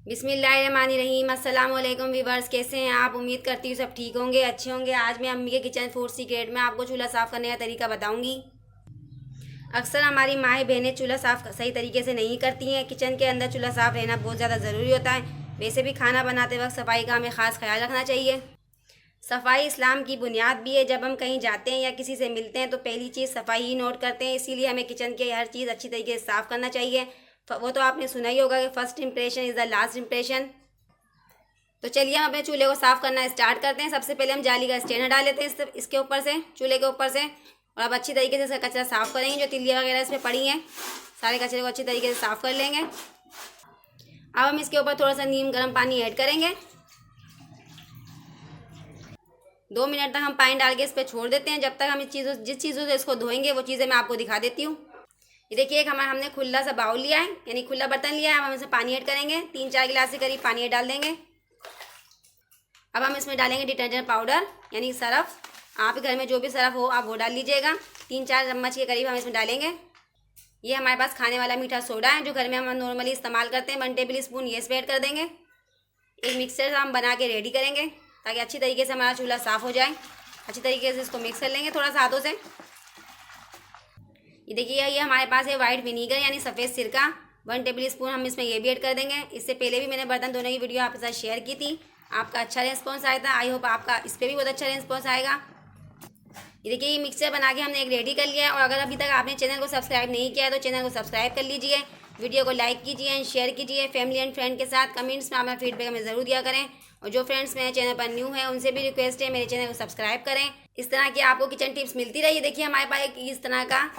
बिस्मिल्लाहिर्रहमानिर्रहीम। अस्सलाम वालेकुम व्यूअर्स, कैसे हैं आप? उम्मीद करती हूँ सब ठीक होंगे, अच्छे होंगे। आज मैं अम्मी के किचन फूड सीक्रेट में आपको चूल्हा साफ़ करने का तरीका बताऊंगी। अक्सर हमारी माएँ बहनें चूल्हा साफ़ सही तरीके से नहीं करती हैं। किचन के अंदर चूल्हा साफ़ रहना बहुत ज़्यादा ज़रूरी होता है। वैसे भी खाना बनाते वक्त सफाई का हमें ख़ास ख्याल रखना चाहिए। सफाई इस्लाम की बुनियाद भी है। जब हम कहीं जाते हैं या किसी से मिलते हैं तो पहली चीज़ सफाई ही नोट करते हैं। इसीलिए हमें किचन की हर चीज़ अच्छी तरीके से साफ़ करना चाहिए। वो तो आपने सुना ही होगा कि first impression is the last impression. तो चलिए हम अपने चूल्हे को साफ़ करना स्टार्ट करते हैं। सबसे पहले हम जाली का स्टैंड हटा लेते हैं इसके ऊपर से, चूल्हे के ऊपर से। और अब अच्छी तरीके से इसका कचरा साफ़ करेंगे। जो तिल्लियाँ वगैरह इसमें पड़ी हैं, सारे कचरे को अच्छी तरीके से साफ़ कर लेंगे। अब हम इसके ऊपर थोड़ा सा नीम गर्म पानी ऐड करेंगे। 2 मिनट तक हम पानी डाल के इस पर छोड़ देते हैं, जब तक हम जिस चीज़ों से इसको धोएंगे वो चीज़ें मैं आपको दिखा देती हूँ। ये देखिए, एक हमने खुला सा बाउल लिया है, यानी खुला बर्तन लिया है। अब हम इसमें पानी ऐड करेंगे। 3-4 गिलास के करीब पानी डाल देंगे। अब हम इसमें डालेंगे डिटर्जेंट पाउडर, यानी सरफ। आपके घर में जो भी सरफ हो आप वो डाल लीजिएगा। 3-4 चम्मच के करीब हम इसमें डालेंगे। ये हमारे पास खाने वाला मीठा सोडा है, जो घर में हम नॉर्मली इस्तेमाल करते हैं। 1 टेबल स्पून ये इसमें ऐड कर देंगे। एक मिक्सर हम बना के रेडी करेंगे, ताकि अच्छी तरीके से हमारा चूल्हा साफ़ हो जाए। अच्छी तरीके से इसको मिक्स कर लेंगे थोड़ा सा हाथों से। ये देखिए, ये हमारे पास है वाइट विनीगर, यानी सफ़ेद सिरका। 1 टेबल स्पून हम इसमें ये भी ऐड कर देंगे। इससे पहले भी मैंने बर्तन धोने की वीडियो आपके साथ शेयर की थी, आपका अच्छा रिस्पॉन्स आया था। आई होप आपका इस पर भी बहुत अच्छा रिस्पॉन्स आएगा। ये देखिए, ये मिक्सचर बना के हमने एक रेडी कर लिया है। और अगर अभी तक आपने चैनल को सब्सक्राइब नहीं किया है तो चैनल को सब्सक्राइब कर लीजिए। वीडियो को लाइक कीजिए एंड शेयर कीजिए फैमिली एंड फ्रेंड के साथ। कमेंट्स में अपना फीडबैक हमें ज़रूर दिया करें। और जो फ्रेंड्स मेरे चैनल पर न्यू हैं उनसे भी रिक्वेस्ट है, मेरे चैनल को सब्सक्राइब करें। इस तरह की आपको किचन टिप्स मिलती रही। देखिए, हमारे पास एक इस तरह का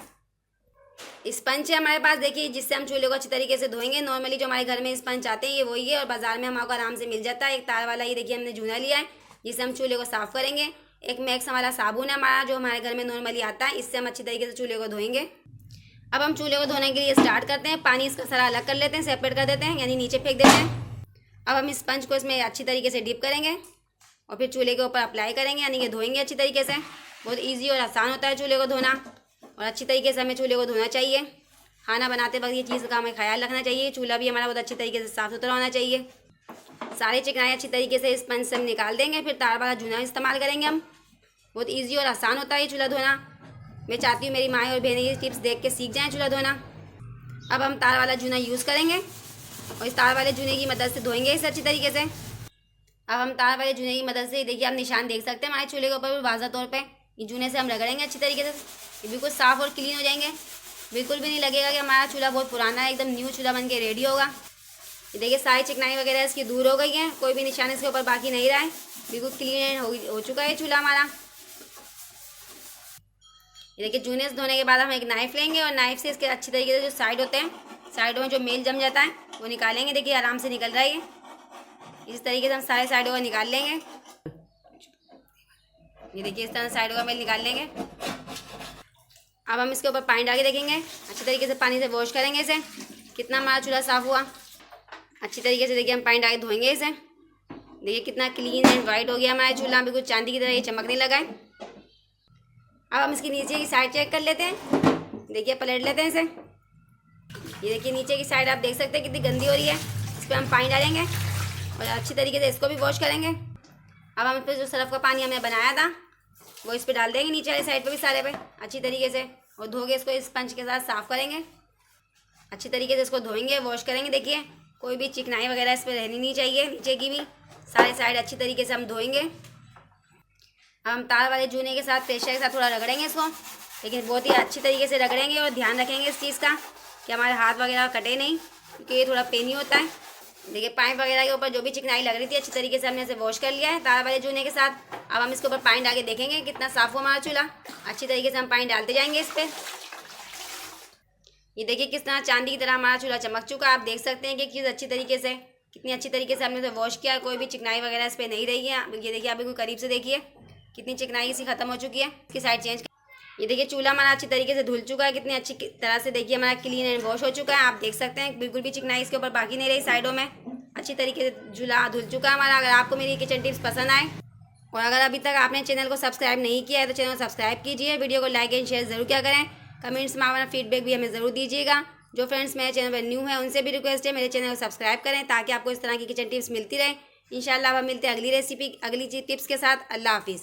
स्पंज है हमारे पास, देखिए, जिससे हम चूल्हे को अच्छी तरीके से धोएंगे। नॉर्मली जो हमारे घर में स्पंज आते हैं ये वही है, और बाजार में हमको आराम से मिल जाता है। एक तार वाला, ये देखिए हमने जूना लिया है, जिससे हम चूल्हे को साफ़ करेंगे। एक मैक्स वाला साबुन है हमारा, जो हमारे घर में नॉर्मली आता है। इससे हम अच्छी तरीके से चूल्हे को धोएंगे। अब हम चूल्हे को धोने के लिए स्टार्ट करते हैं। पानी इसका सारा अलग कर लेते हैं, सेपरेट कर देते हैं, यानी नीचे फेंक देते हैं। अब हम स्पंज को इसमें अच्छी तरीके से डिप करेंगे और फिर चूल्हे के ऊपर अप्लाई करेंगे, यानी कि धोएंगे अच्छी तरीके से। बहुत ईजी और आसान होता है चूल्हे को धोना, और अच्छी तरीके से हमें चूल्हे को धोना चाहिए। खाना बनाते वक्त ये चीज़ का हमें ख्याल रखना चाहिए। चूल्हा भी हमारा बहुत अच्छी तरीके से साफ़ सुथरा होना चाहिए। सारे चिकनाई अच्छी तरीके से स्पंज से हम निकाल देंगे। फिर तार वाला जूना इस्तेमाल करेंगे हम। बहुत ईजी और आसान होता है ये चूल्हा धोना। मैं चाहती हूँ मेरी माएँ और बहनें ये टिप्स देख के सीख जाएँ चूल्हा धोना। अब हम तार वाला जूना यूज़ करेंगे और इस तार वाले जूने की मदद से धोएंगे इसे अच्छी तरीके से। अब हम तार वाले जूने की मदद से, देखिए आप निशान देख सकते हैं हमारे चूल्हे के ऊपर वाज़ा तौर पे। ये जूने से हम रगड़ेंगे अच्छी तरीके से। ये बिल्कुल साफ़ और क्लीन हो जाएंगे। बिल्कुल भी नहीं लगेगा कि हमारा चूल्हा बहुत पुराना है, एकदम न्यू चूल्हा बन के रेडी होगा। ये देखिए, सारी चिकनाई वगैरह इसकी दूर हो गई है, कोई भी निशान इसके ऊपर बाकी नहीं रहा है। बिल्कुल क्लीन हो चुका है चूल्हा हमारा। ये देखिए, जूने से धोने के बाद हम एक नाइफ़ लेंगे और नाइफ़ से इसके अच्छी तरीके से जो साइड होते हैं, साइडों में जो मेल जम जाता है वो निकालेंगे। देखिए, आराम से निकल रहा है। इस तरीके से हम सारे साइडों को निकाल लेंगे। ये देखिए, इस तरह साइडों का मेल निकाल लेंगे। अब हम इसके ऊपर पानी डाल के देखेंगे। अच्छी तरीके से पानी से वॉश करेंगे इसे। कितना हमारा चूल्हा साफ़ हुआ अच्छी तरीके से। देखिए, हम पानी डाल के धोएंगे इसे। देखिए, कितना क्लीन एंड वाइट हो गया हमारा चूल्हा, बिल्कुल चांदी की तरह ये चमकने लगा है। अब हम इसकी नीचे की साइड चेक कर लेते हैं। देखिए, पलट लेते हैं इसे। ये देखिए, नीचे की साइड आप देख सकते हैं कितनी गंदी हो रही है। इस पर हम पानी डालेंगे और अच्छी तरीके से इसको भी वॉश करेंगे। अब हम इस पर जो सरफ का पानी हमने बनाया था वो इस पर डाल देंगे, नीचे वाली साइड पे भी सारे पे अच्छी तरीके से, और धो के इसको स्पंज के साथ साफ़ करेंगे। अच्छी तरीके से इसको धोएंगे, वॉश करेंगे। देखिए, कोई भी चिकनाई वगैरह इस पर रहनी नहीं चाहिए। नीचे की भी सारे साइड अच्छी तरीके से हम धोएंगे। अब हम तार वाले जूने के साथ प्रेशर के साथ थोड़ा रगड़ेंगे इसको, लेकिन बहुत ही अच्छी तरीके से रगड़ेंगे। और ध्यान रखेंगे इस चीज़ का कि हमारे हाथ वगैरह कटे नहीं, क्योंकि ये थोड़ा पेनी होता है। देखिए, पाइप वगैरह के ऊपर जो भी चिकनाई लग रही थी अच्छी तरीके से हमने इसे वॉश कर लिया है तार वाले जूने के साथ। अब हम इसके ऊपर पानी डाल के देखेंगे कितना साफ़ हुआ हमारा चूल्हा। अच्छी तरीके से हम पानी डालते जाएंगे इस पर। ये देखिए, किस तरह चांदी की तरह हमारा चूल्हा चमक चुका है। आप देख सकते हैं कि किस अच्छी तरीके से, कितनी अच्छी तरीके से हमने इसे वॉश किया। कोई भी चिकनाई वगैरह इस पर नहीं रही है। ये देखिए, आप बिल्कुल करीब से देखिए कितनी चिकनाई इसी खत्म हो चुकी है। इसकी साइड चेंज। ये देखिए, चूल्हा हमारा अच्छी तरीके से धुल चुका है, कितनी अच्छी तरह से। देखिए, हमारा क्लीन एंड वॉश हो चुका है। आप देख सकते हैं बिल्कुल भी चिकनाई इसके ऊपर बाकी नहीं रही। साइडों में अच्छी तरीके से चूल्हा धुल चुका है हमारा। अगर आपको मेरी किचन टिप्स पसंद आए और अगर अभी तक आपने चैनल को सब्सक्राइब नहीं किया है तो चैनल को सब्सक्राइब कीजिए। वीडियो को लाइक एंड शेयर ज़रूर किया करें। कमेंट्स में अपना फीडबैक भी हमें ज़रूर दीजिएगा। जो फ्रेंड्स मेरे चैनल पर न्यू है उनसे भी रिक्वेस्ट है मेरे चैनल को सब्सक्राइब करें ताकि आपको इस तरह की किचन टिप्स मिलती रहे। इंशाल्लाह अब हम मिलते हैं अगली रेसिपी अगली टिप्स के साथ। अल्लाह हाफिज़।